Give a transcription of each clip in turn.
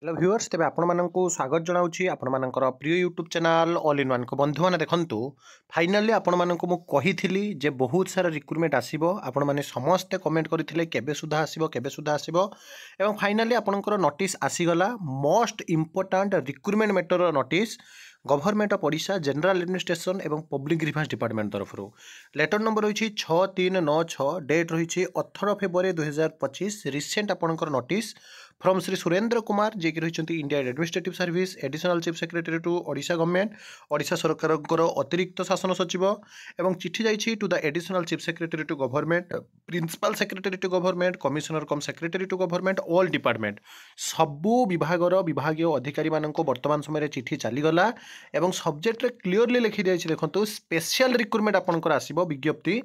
Hello viewers तेज आपण मानक स्वागत जनाऊँगी आपण मानकर प्रिय YouTube channel all in one को बंधु मैंने देखूँ फाइनाली आपण मानक मु कही जे बहुत सारा रिक्रुटमेंट आसीबो आपण माने समस्ते कमेंट करथिले केबे सुधा आसीबो एवं फाइनाली आपणकर नोटिस आसीगला most important recruitment matter notice government of Odisha general administration एवं पब्लिक ग्रीवेंस डिपार्टमेंट तरफ लेटर नंबर रही 6396 डेट रही 18 फेब्रुआरी 2025 रिसेंट आपणकर नोटिस फ्रॉम श्री सुरेंद्र कुमार जी की रही India administrative service additional chief secretary to Odisha government Odisha सरकार अतिरिक्त शासन सचिव एवं चिठी जाइए to the additional chief secretary to government principal secretary to government commissioner come secretary to government all department सबू विभागर विभागीय अधिकारी मानक वर्तमान समय चिठी चलीगला एवं सब्जेक्ट रे क्लीयरली लिखी जाइए देखो स्पेशल रिक्रुटमेंट आपंकर आसो विज्ञप्ति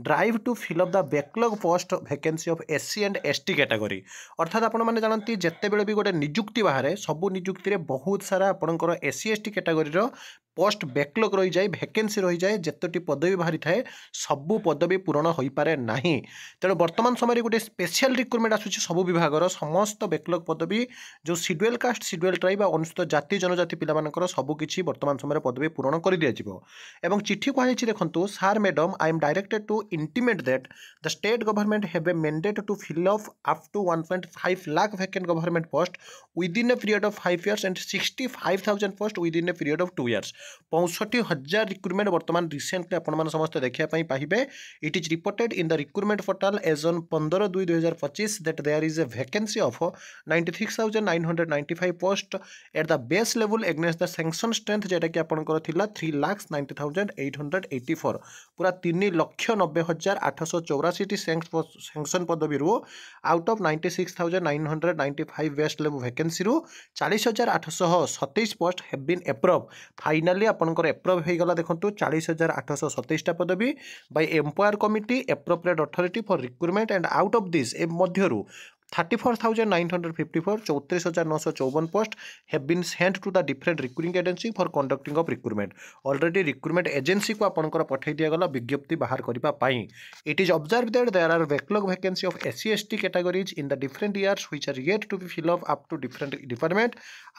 drive to fill up the backlog post vacancy of SC and ST category अर्थात आपण मैंने जानती जिते बड़े भी गोटे निजुक्ति बाहर सबू निजुक्ति रे बहुत सारा आपंकर SC ST category post backlog रही जाए वैकेंसी रही जाए जितोटी पदवी बाहरी थाए सबू पदवी पूरण हो पारे नाही तेणु वर्तमान समय गोटे स्पेशल रिक्रुटमेंट आसूची सबू विभागर समस्त बैकलॉग पदवी जो शेड्यूल कास्ट शेड्यूल ट्राइब अनुसूचित जाति जनजाति पिलामानकर सबुकिछि वर्तमान समय पदवी पूरण कर दिया एवं चिठी कहुई देखो sir madam I am directed to intimate that the state government have a mandate to fill up to 1.5 lakh vacant government post within a period of 5 years and 65,000 post within a period of 2 years 65,000 recruitment वर्तमान recently आपण समस्त देखा पाइबे it is reported in the recruitment portal as on 15/2/2025 that there is a vacancy of 96,995 post at the base level against the sanction strength जेटा कि आपनकर थिला 3,90,884 पूरा 3,90,884 सैंक्शन पदवी out of 96,995 base level vacancy 40,827 post have been approve finally आपनकर approve हो गला देखो 40,827 पदवी by employer committee appropriate authority for recruitment and out of this a मध्यरु 34,954 34,954 post have been sent to the different recruiting agency for conducting of recruitment already recruitment agency को आपनकर पठाई दिया गला विज्ञप्ति बाहर करिपा पाई it is observe that there are backlog vacancy of SC ST categories in the different years which are yet to be fill up to different department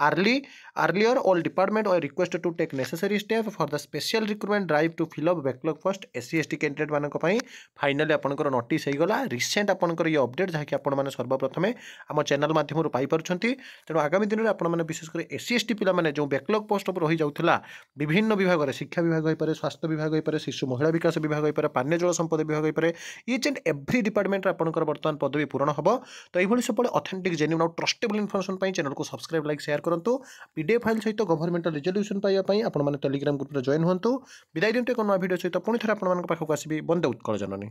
earlier all department are requested to take necessary step for the special recruitment drive to fill up backlog post SC ST candidate मानक पई finally आपनकर notice हो गला recent आपनकर ये update जहा कि आपण माने सर्वप्रथमे आम चैनल माध्यम पाइपर तेणु आगामी दिन में आप विशेषकर एससी एसटी पिला जो बैकलॉग पोस्ट रही जाऊला विभिन्न विभाग में शिक्षा विभाग हो पाए स्वास्थ्य विभाग हो पाए शिशु महिला विकास विभाग हो पाए पानी जल संपद विभाग हो पाए इच एंड एव्री डिपार्टमेंट आपंकर बर्तमान पदवी पूरण हम तो ये सब ऑथेंटिक जेन्युइन और ट्रस्टेबल इनफॉरमेशन चैनल को सब्सक्राइब लाइक शेयर करूँ पीडीएफ फाइल सहित गवर्नमेंट रिजोल्यूशन पाइबापी आपने टेलीग्राम ग्रुप जॉइन हूँ विदाय दिंतु एक नुआ वीडियो सहित पुणी थे आपको आसबि बंदे उत्कल जननी।